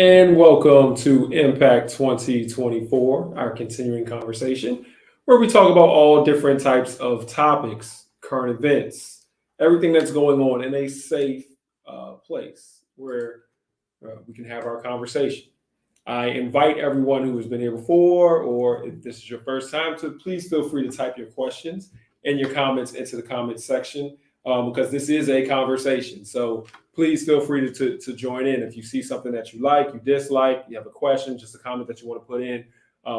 And welcome to Impact 2024, our continuing conversation, where we talk about all different types of topics, current events, everything that's going on in a safe place where we can have our conversation. I invite everyone who has been here before, or if this is your first time, to please feel free to type your questions and your comments into the comments section because this is a conversation. So please feel free to join in. If you see something that you like, you dislike, you have a question, just a comment that you want to put in,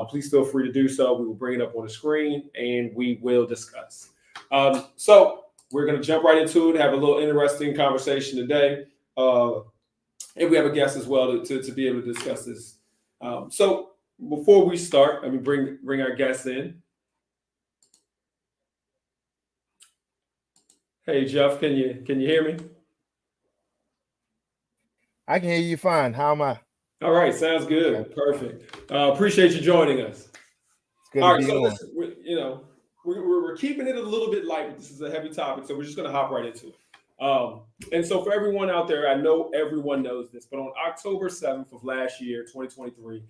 please feel free to do so. We will bring it up on the screen and we will discuss. So we're going to jump right into it, have a little interesting conversation today. And we have a guest as well to be able to discuss this. So before we start, let me bring our guests in. Hey Jeff, can you hear me? I can hear you fine. How am I? All right, sounds good. Perfect. Appreciate you joining us. It's good All to right, be so on. listen, we're keeping it a little bit light, but this is a heavy topic, so we're just going to hop right into it. And so for everyone out there, I know everyone knows this, but on October 7th of last year, 2023,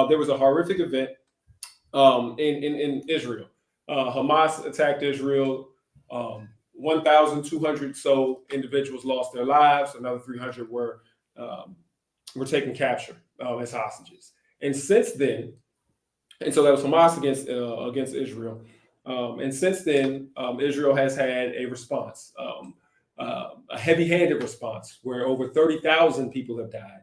there was a horrific event in Israel. Hamas attacked Israel. 1,200 so individuals lost their lives. Another 300 were taken capture as hostages. And since then, and so that was Hamas against Israel. And since then, Israel has had a response, a heavy-handed response, where over 30,000 people have died.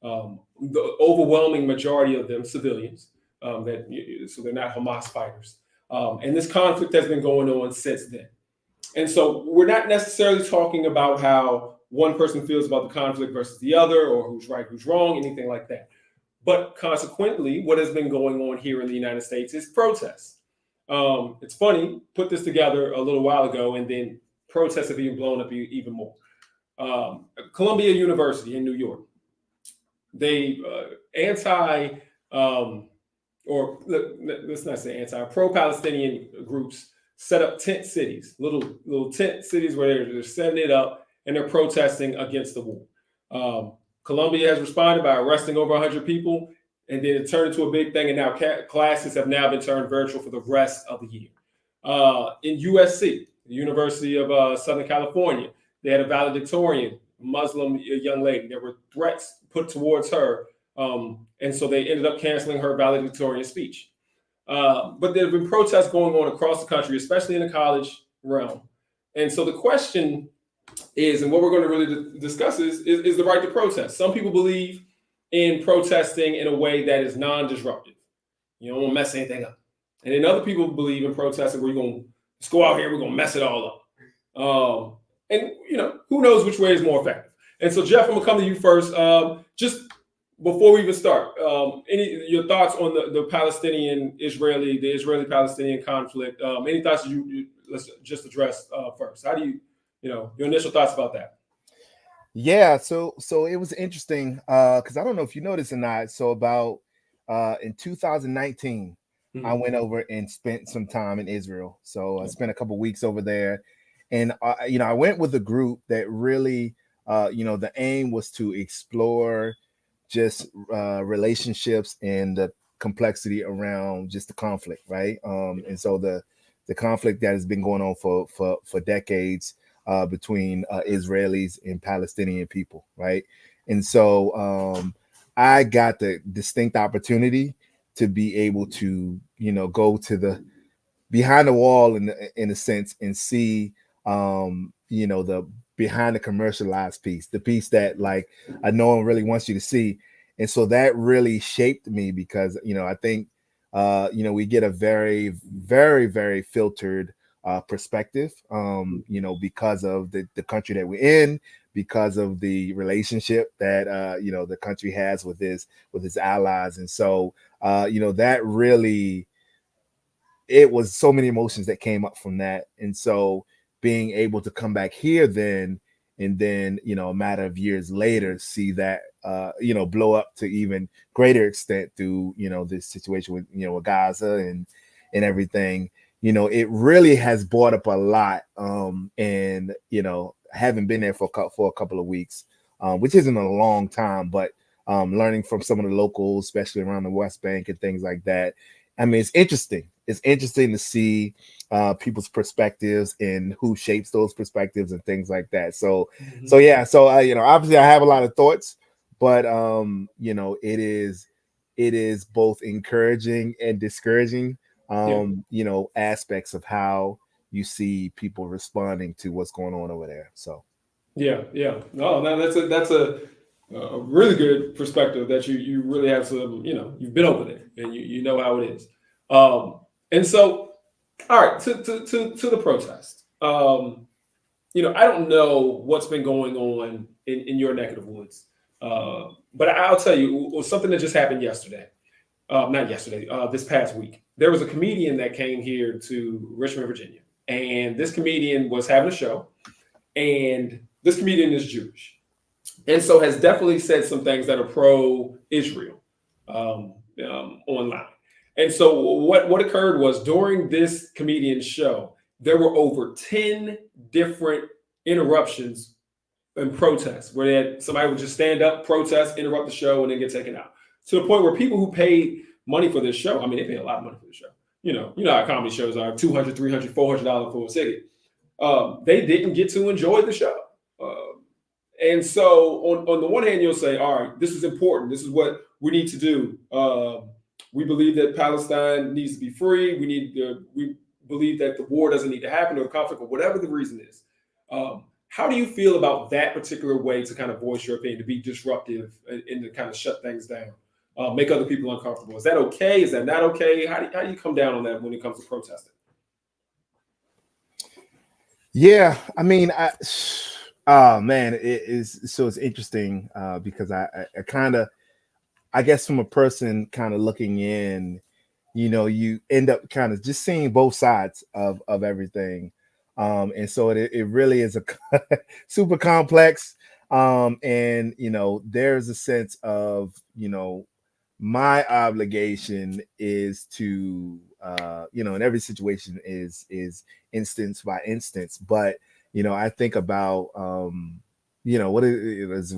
The overwhelming majority of them civilians. So they're not Hamas fighters. And this conflict has been going on since then. And so we're not necessarily talking about how one person feels about the conflict versus the other, or who's right, who's wrong, anything like that. But consequently, what has been going on here in the United States is protests. It's funny, put this together a little while ago, and then protests have even blown up even more. Columbia University in New York, they or let's not say pro-Palestinian groups set up tent cities, little tent cities where they're setting it up and they're protesting against the war. Columbia has responded by arresting over 100 people, and then it turned into a big thing, and now classes have now been turned virtual for the rest of the year. In USC, the University of Southern California, they had a valedictorian, Muslim young lady. There were threats put towards her, and so they ended up canceling her valedictorian speech. But there have been protests going on across the country, especially in the college realm. And so the question is, and what we're going to really discuss is the right to protest. Some people believe in protesting in a way that is non-disruptive. You don't want to mess anything up. And then other people believe in protesting where you're going to just go out here, we're going to mess it all up. And, who knows which way is more effective. And so, Jeff, I'm going to come to you first. Just before we even start, your thoughts on the Israeli-Palestinian conflict? Any thoughts let's just address first? How do your initial thoughts about that? Yeah, so it was interesting because I don't know if you noticed or not. So about in 2019, I went over and spent some time in Israel. So I spent a couple weeks over there, and I went with a group that really, the aim was to explore just relationships and the complexity around just the conflict, right? And so the conflict that has been going on for decades between Israelis and Palestinian people, right? And so I got the distinct opportunity to be able to, go to the behind the wall in a sense and see, the behind the commercialized piece, the piece that like no one really wants you to see. And so that really shaped me because, I think, we get a very, very, very filtered perspective, because of the country that we're in, because of the relationship that, the country has with its allies. And so, that really, it was so many emotions that came up from that. And so being able to come back here then, and then, a matter of years later, see that, blow up to even greater extent through, this situation with, with Gaza and everything, it really has brought up a lot. And, having been there for a couple of weeks, which isn't a long time, but learning from some of the locals, especially around the West Bank and things like that. I mean, it's interesting. It's interesting to see people's perspectives and who shapes those perspectives and things like that. So, so yeah. So obviously, I have a lot of thoughts, but it is both encouraging and discouraging. Aspects of how you see people responding to what's going on over there. So, yeah. No, that's a really good perspective that you really have some. You've been over there and you know how it is. And so, all right, to the protest. I don't know what's been going on in your neck of the woods, but I'll tell you, it was something that just happened yesterday. Not yesterday, this past week. There was a comedian that came here to Richmond, Virginia, and this comedian was having a show, and this comedian is Jewish, and so has definitely said some things that are pro-Israel online. And so what occurred was during this comedian's show, there were over 10 different interruptions and protests where somebody would just stand up, protest, interrupt the show, and then get taken out. To the point where people who paid money for this show, I mean, they pay a lot of money for the show. You know how comedy shows are $200, $300, $400 for a ticket. They didn't get to enjoy the show. And so on the one hand, you'll say, all right, this is important. This is what we need to do. We believe that Palestine needs to be free. We believe that the war doesn't need to happen or the conflict or whatever the reason is. How do you feel about that particular way to kind of voice your opinion, to be disruptive and to kind of shut things down, make other people uncomfortable? Is that okay? Is that not okay? How do you come down on that when it comes to protesting? Yeah, I mean, oh man, it's interesting because I kind of, I guess from a person kind of looking in, you end up kind of just seeing both sides of everything. And so it really is a super complex. And there's a sense of, my obligation is to in every situation is instance by instance. But I think about what it is.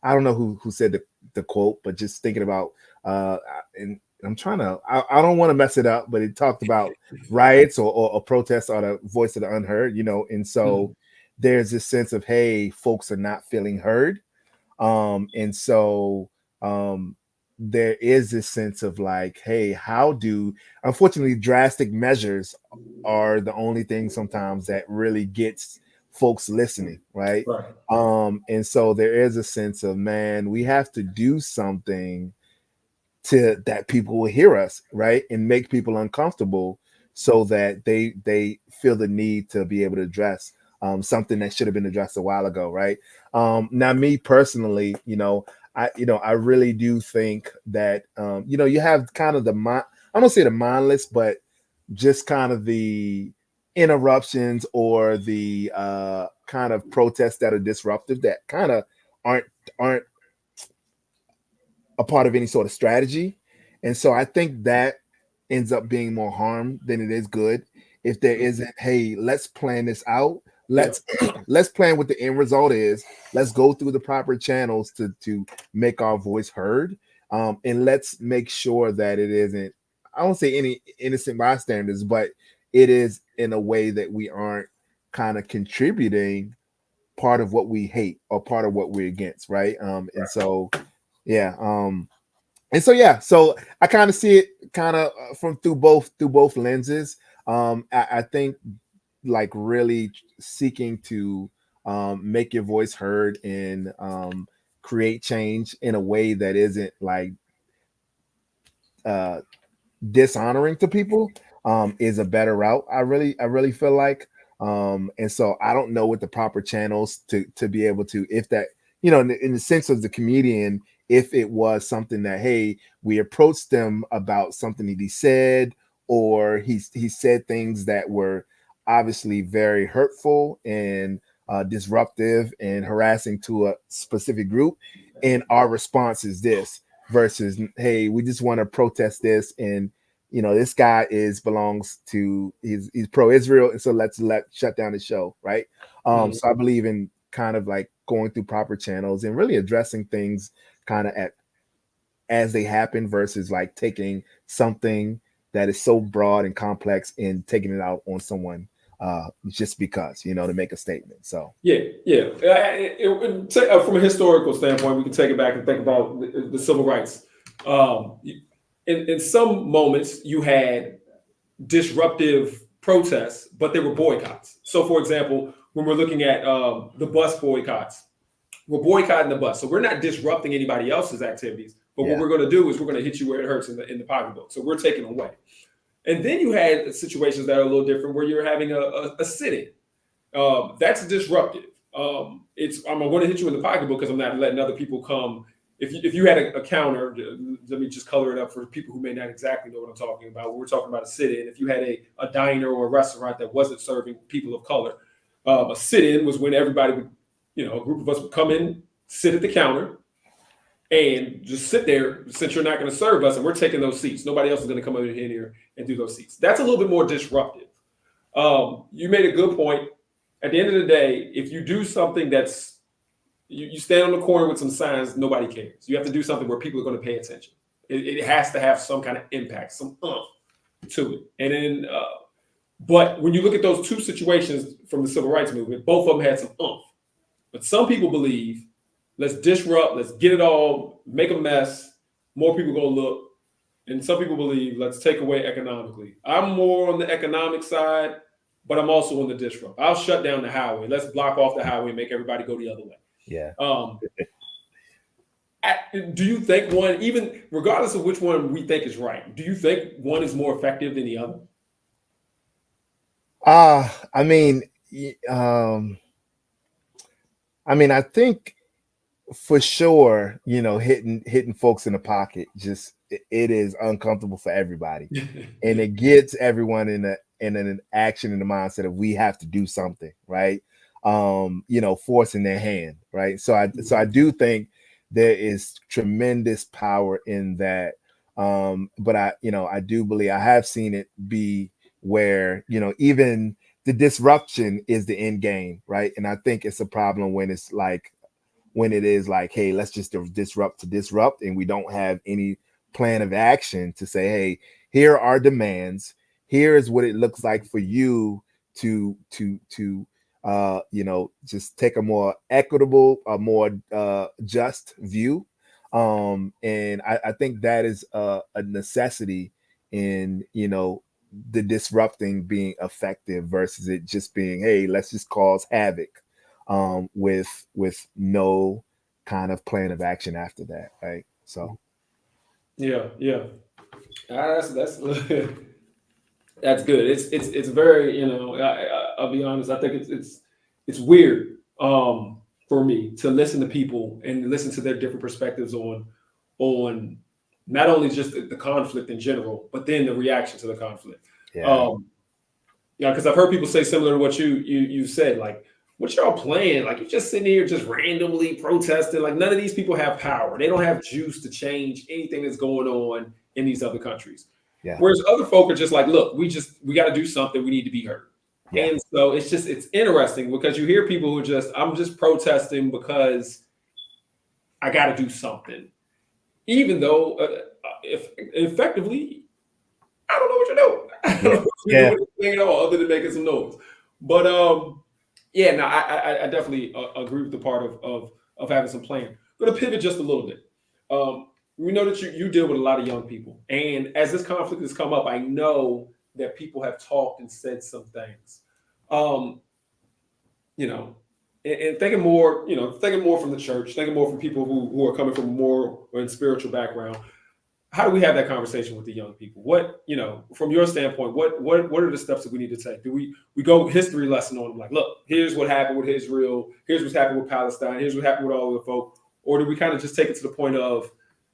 I don't know who said the quote, but just thinking about and I'm trying to, I don't want to mess it up, but it talked about riots or protests are the voice of the unheard, and so there's this sense of, hey, folks are not feeling heard. And so there is this sense of like, hey, unfortunately, drastic measures are the only thing sometimes that really gets folks listening, right? And so there is a sense of, man, we have to do something to that people will hear us, right, and make people uncomfortable so that they feel the need to be able to address something that should have been addressed a while ago, right? Now, me personally, I really do think that you have kind of I don't say the mindless, but just kind of the interruptions or the kind of protests that are disruptive that kind of aren't a part of any sort of strategy. And so I think that ends up being more harm than it is good. If there isn't, hey, let's plan this out. Let's plan what the end result is. Let's go through the proper channels to make our voice heard. And let's make sure that it isn't, I won't say any innocent bystanders, but it is in a way that we aren't kind of contributing part of what we hate or part of what we're against, right? And so yeah. So I kind of see it kind of from through both lenses. I think like really seeking to make your voice heard and create change in a way that isn't like dishonoring to people is a better route. I really feel like. And so I don't know what the proper channels to be able to, if that, in the sense of the comedian, if it was something that, hey, we approached them about something that he said, or he said things that were obviously very hurtful and disruptive and harassing to a specific group, and our response is this, versus, hey, we just want to protest this, and this guy belongs to, he's pro-Israel, and so let's shut down the show, right? So I believe in kind of like going through proper channels and really addressing things kind of as they happen versus like taking something that is so broad and complex and taking it out on someone just because, to make a statement. So Yeah, yeah. From a historical standpoint, we can take it back and think about the civil rights. In some moments, you had disruptive protests, but they were boycotts. So, for example, when we're looking at the bus boycotts, we're boycotting the bus. So we're not disrupting anybody else's activities. But what yeah, we're going to do is we're going to hit you where it hurts in the pocketbook. So we're taking away. And then you had situations that are a little different where you're having a sit-in. That's disruptive. I'm going to hit you in the pocketbook because I'm not letting other people come. If you had a counter, let me just color it up for people who may not exactly know what I'm talking about. We're talking about a sit-in. If you had a diner or a restaurant that wasn't serving people of color, a sit-in was when everybody would, a group of us would come in, sit at the counter, and just sit there since you're not going to serve us, and we're taking those seats. Nobody else is going to come over here and do those seats. That's a little bit more disruptive. You made a good point. At the end of the day, if you do something that's you stand on the corner with some signs, nobody cares. You have to do something where people are going to pay attention. It has to have some kind of impact, some to it. And then, but when you look at those two situations from the civil rights movement, both of them had some oomph. But some people believe, let's disrupt, let's get it all, make a mess. More people going to look. And some people believe, let's take away economically. I'm more on the economic side, but I'm also on the disrupt. I'll shut down the highway. Let's block off the highway and make everybody go the other way. Yeah. Do you think one, even regardless of which one we think is right, do you think one is more effective than the other? I mean, I think for sure, hitting folks in the pocket, just it is uncomfortable for everybody, and it gets everyone in an action in the mindset of we have to do something, right? Forcing their hand, right? So I do think there is tremendous power in that. But I do believe I have seen it be where, even the disruption is the end game, right? And I think it's a problem when it's like, when it is like, hey, let's just disrupt to disrupt, and we don't have any plan of action to say, hey, here are demands. Here is what it looks like for you to just take a more equitable, a more just view. And I think that is a necessity in, the disrupting being effective versus it just being, hey, let's just cause havoc with no kind of plan of action after that, right? So Yeah. That's that's good. It's very, I'll be honest. I think it's weird for me to listen to people and listen to their different perspectives on not only just the conflict in general, but then the reaction to the conflict. yeah, Because I've heard people say similar to what you said, like, what y'all playing? Like, you're just sitting here just randomly protesting. Like, none of these people have power. They don't have juice to change anything that's going on in these other countries. yeah, Whereas other folk are just like, look, we got to do something. We need to be heard. yeah, And so it's interesting because you hear people who I'm just protesting because I got to do something, even though if effectively, I don't know what you're doing. I don't know what you're yeah. doing anything at all other than making some noise. But yeah, no, I definitely agree with the part of having some plan. I'm going to pivot just a little bit. We know that you deal with a lot of young people, and as this conflict has come up, I know that people have talked and said some things. Um, and thinking more, thinking more from the church, thinking more from people who are coming from a more spiritual background. How do we have that conversation with the young people? What, from your standpoint, what are the steps that we need to take? Do we go history lesson on them? Like, look, here's what happened with Israel. Here's what's happened with Palestine. Here's what happened with all of the folk. Or do we kind of just take it to the point of,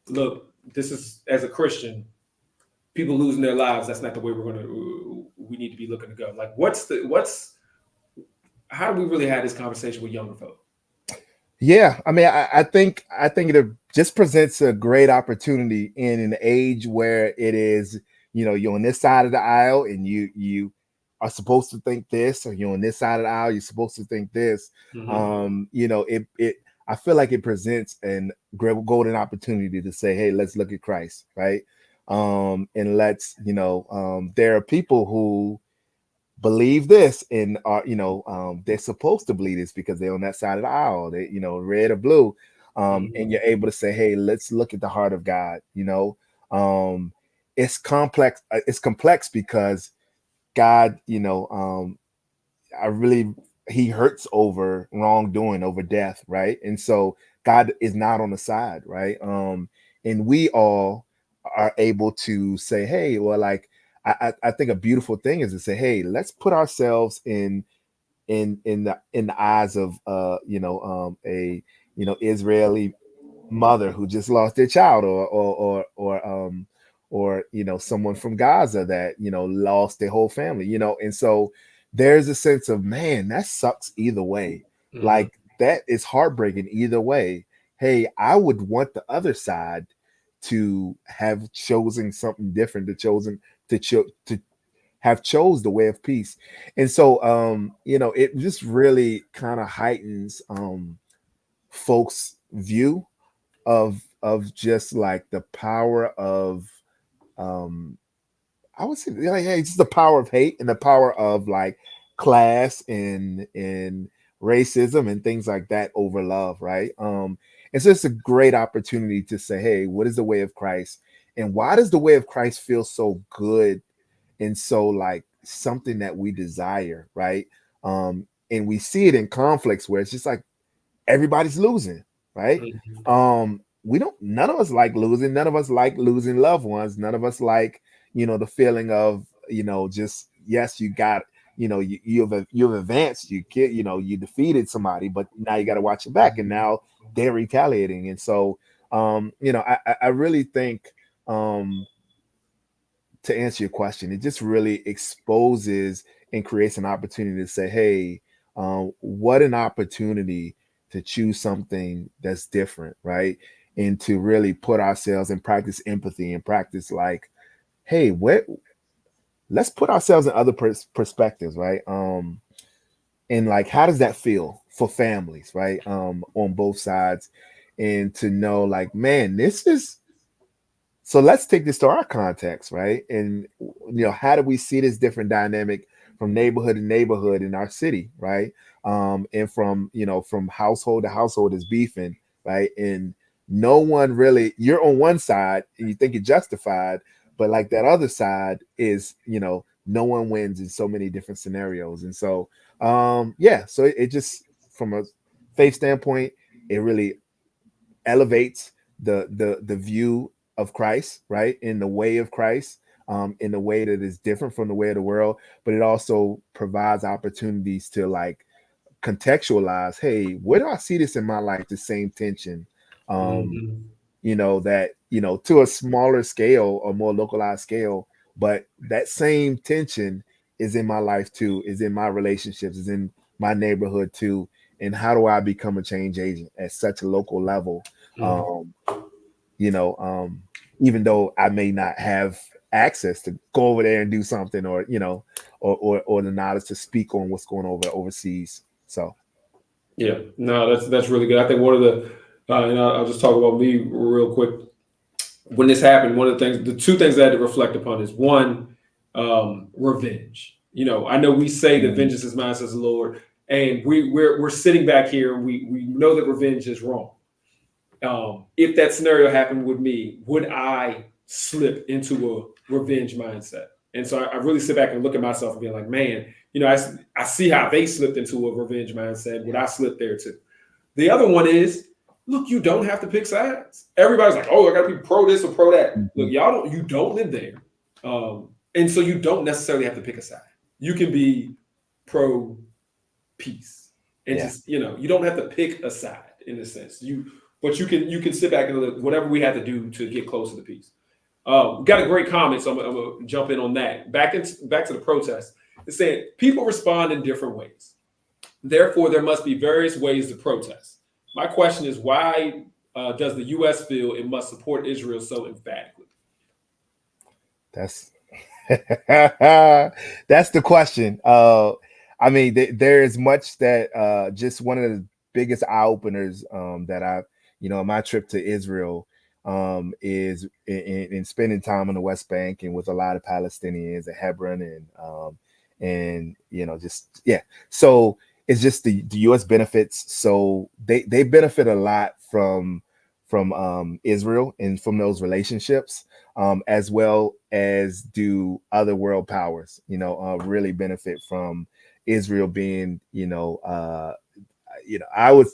look, this is, as a Christian, people losing their lives. That's not the way we need to be looking to go. Like, how do we really have this conversation with younger folk? Yeah, I think it just presents a great opportunity in an age where it is, you're on this side of the aisle and you are supposed to think this, or you're on this side of the aisle, you're supposed to think this. Mm-hmm. I feel like it presents an golden opportunity to say, hey, let's look at Christ, right? And let's, there are people who believe this and are, they're supposed to believe this because they're on that side of the aisle, they, red or blue. And you're able to say, hey, let's look at the heart of God. It's complex. It's complex because God, he hurts over wrongdoing, over death, right? And so God is not on the side, right? And we all are able to say, hey, well, like I think a beautiful thing is to say, hey, let's put ourselves in the eyes of a Israeli mother who just lost their child, or someone from Gaza that lost their whole family, and so there's a sense of, man, that sucks either way. Like that is heartbreaking either way. Hey, I would want the other side to have chosen something different, to have chose the way of peace. And so it just really kind of heightens folks' view of just like the power of I would say, like, hey, just the power of hate and the power of like class and racism and things like that over love, right? And so it's a great opportunity to say, hey, what is the way of Christ, and why does the way of Christ feel so good and so like something that we desire, right? And we see it in conflicts where it's just like everybody's losing, right? We don't, none of us like losing, none of us like losing loved ones, none of us like, the feeling of, just, yes, you got, you've advanced, you defeated somebody, but now you got to watch it back, and now they're retaliating. And so I really think, to answer your question, it just really exposes and creates an opportunity to say, hey, what an opportunity to choose something that's different, right? And to really put ourselves and practice empathy and practice like, hey, let's put ourselves in other perspectives, right? And like, how does that feel for families, right? On both sides, and to know like, man, this is, so let's take this to our context, right? And how do we see this different dynamic from neighborhood to neighborhood in our city, right? And from household to household is beefing, right? And no one really, you're on one side and you think you're justified, but like that other side is, no one wins in so many different scenarios. And so so it just, from a faith standpoint, it really elevates the view of Christ, right? In the way of Christ, in a way that is different from the way of the world, but it also provides opportunities to like contextualize, hey, where do I see this in my life? The same tension, that, to a smaller scale or more localized scale, but that same tension is in my life too, is in my relationships, is in my neighborhood too. And how do I become a change agent at such a local level? Even though I may not have access to go over there and do something, or or the knowledge to speak on what's going on overseas. So yeah, no, that's really good. I think one of the and I'll just talk about me real quick. When this happened, one of the two things I had to reflect upon is one, revenge. I know we say that vengeance is mine, says the Lord, and we're sitting back here and we know that revenge is wrong. If that scenario happened with me, would I slip into a revenge mindset? And so I really sit back and look at myself and be like, man, I see how they slipped into a revenge mindset. Would I slip there too? The other one is, look, you don't have to pick sides. Everybody's like, oh, I got to be pro this or pro that. Look, you don't live there. And so you don't necessarily have to pick a side. You can be pro peace. And just, you don't have to pick a side in a sense. But you can sit back and look, whatever we had to do to get closer to peace. We got a great comment, so I'm gonna jump in on that. Back to the protest. It's saying people respond in different ways. Therefore, there must be various ways to protest. My question is, why does the U.S. feel it must support Israel so emphatically? That's that's the question. I mean, there is much that just one of biggest eye openers that I've, my trip to Israel is in spending time on the West Bank and with a lot of Palestinians at Hebron and just yeah. So it's just the U.S. benefits. So they benefit a lot from Israel and from those relationships, as well as do other world powers. Really benefit from Israel being, I would,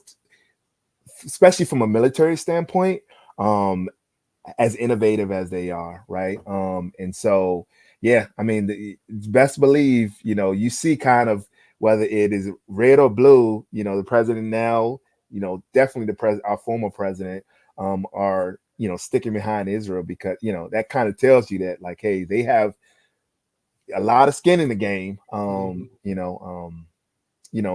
especially from a military standpoint, as innovative as they are, right? And so, yeah, I mean, best believe, you see kind of whether it is red or blue, the president now, definitely our former president, are, sticking behind Israel because, that kind of tells you that, like, hey, they have a lot of skin in the game,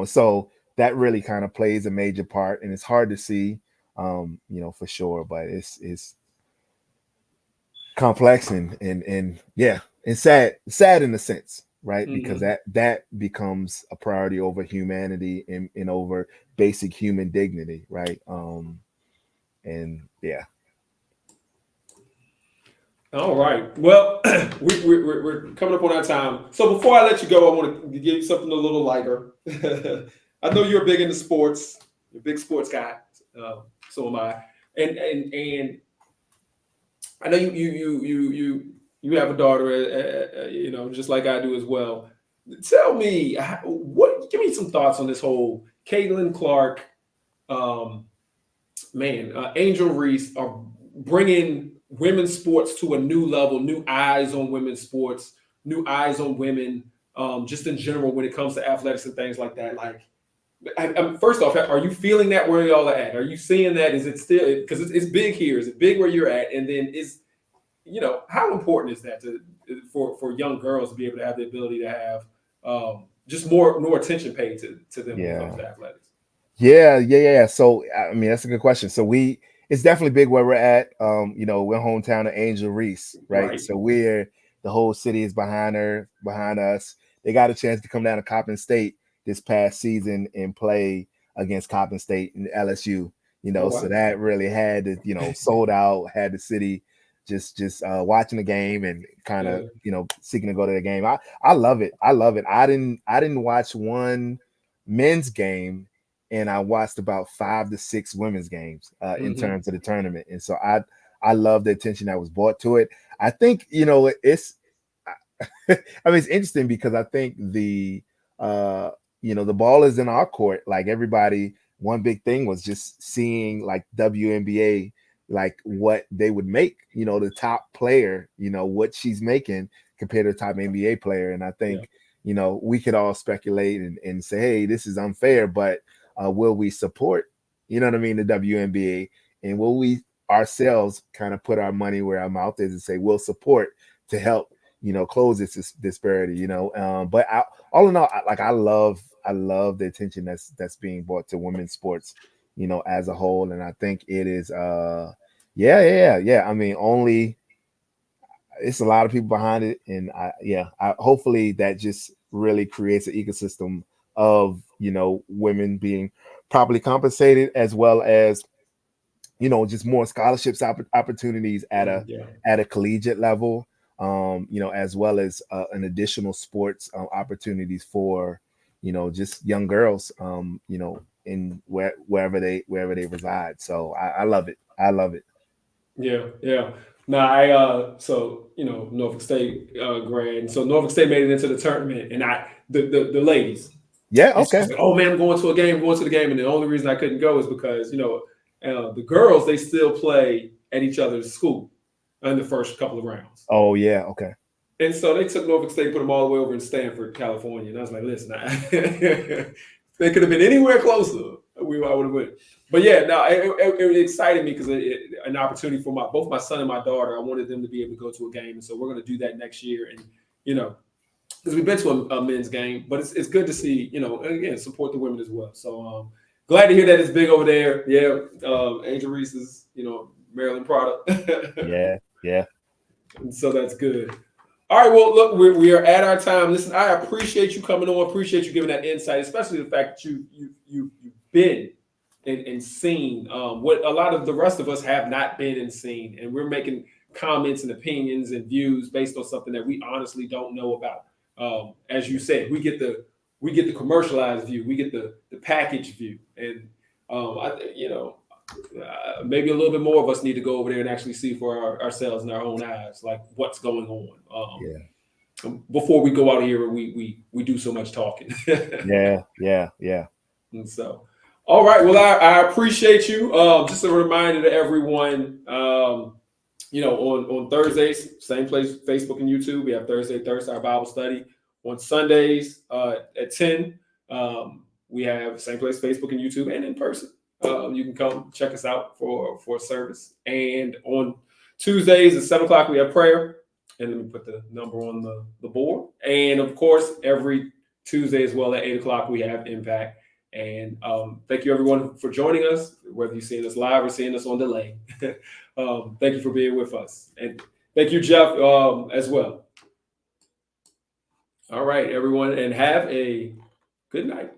so that really kind of plays a major part, and it's hard to see, for sure, but it's complex and yeah, and sad in a sense, right? Because that becomes a priority over humanity and over basic human dignity, right? And yeah. All right. Well, we're coming up on our time. So before I let you go, I want to give you something a little lighter. I know you're big into sports. You're a big sports guy. So am I. And I know you have a daughter, just like I do as well. Tell me give me some thoughts on this whole Caitlin Clark, Angel Reese are bringing women's sports to a new level, new eyes on women's sports, new eyes on women, just in general when it comes to athletics and things like that. Like, first off, are you feeling that where y'all are at? Are you seeing that? Is it still, because it's big here? Is it big where you're at? And then how important is that for young girls to be able to have the ability to have just more attention paid to them when it comes to athletics? Yeah. So I mean, that's a good question. So it's definitely big where we're at. We're hometown of Angel Reese, right? So the whole city is behind us. They got a chance to come down to Coppin State this past season and play against Coppin State and LSU. Wow. So that really had to, sold out, had the city just watching the game and kind of seeking to go to the game. I love it. I didn't watch one men's game, and I watched about 5 to 6 women's games in terms of the tournament. And so I love the attention that was brought to it. I think, it's it's interesting because I think the ball is in our court. Like everybody, one big thing was just seeing like WNBA, like what they would make, the top player, what she's making compared to the top NBA player. And I think, we could all speculate and say, hey, this is unfair, but will we support, the WNBA, and will we ourselves kind of put our money where our mouth is and say we'll support to help, close this disparity, but all in all, I love the attention that's being brought to women's sports, as a whole. And I think it is, yeah. I mean, it's a lot of people behind it. And hopefully that just really creates an ecosystem of, women being properly compensated, as well as, just more scholarships opportunities at a collegiate level, as well as an additional sports opportunities for, just young girls, in wherever they reside. So I love it. Yeah. Now Norfolk State grad. So Norfolk State made it into the tournament, and the ladies. Yeah. Okay. Like, oh man, I'm going to the game, and the only reason I couldn't go is because the girls, they still play at each other's school in the first couple of rounds. Oh yeah. Okay. And so they took Norfolk State, put them all the way over in Stanford, California, and I was like, listen, they could have been anywhere closer. I would have went. But yeah, no, it excited me because an opportunity for both my son and my daughter. I wanted them to be able to go to a game, and so we're going to do that next year. And because we've been to a men's game, but it's good to see, and again, support the women as well. So glad to hear that it's big over there. Yeah, Angel Reese's, Maryland product. Yeah. And so that's good. All right, well, look, we are at our time. Listen, I appreciate you coming on. Appreciate you giving that insight, especially the fact that you've been and seen what a lot of the rest of us have not been and seen, and we're making comments and opinions and views based on something that we honestly don't know about. As you said, we get the commercialized view, we get the packaged view, and maybe a little bit more of us need to go over there and actually see for ourselves in our own eyes, like what's going on. Before we go out here and we do so much talking. Yeah. And so, all right. Well, I appreciate you. Just a reminder to everyone, on Thursdays, same place, Facebook and YouTube. We have Thursday, our Bible study. On Sundays at 10, we have same place, Facebook and YouTube, and in person. You can come check us out for a service. And on Tuesdays at 7 o'clock, we have prayer. And let me put the number on the board. And of course, every Tuesday as well at 8 o'clock, we have Impact. And thank you, everyone, for joining us, whether you're seeing us live or seeing us on delay. Thank you for being with us. And thank you, Jeff, as well. All right, everyone, and have a good night.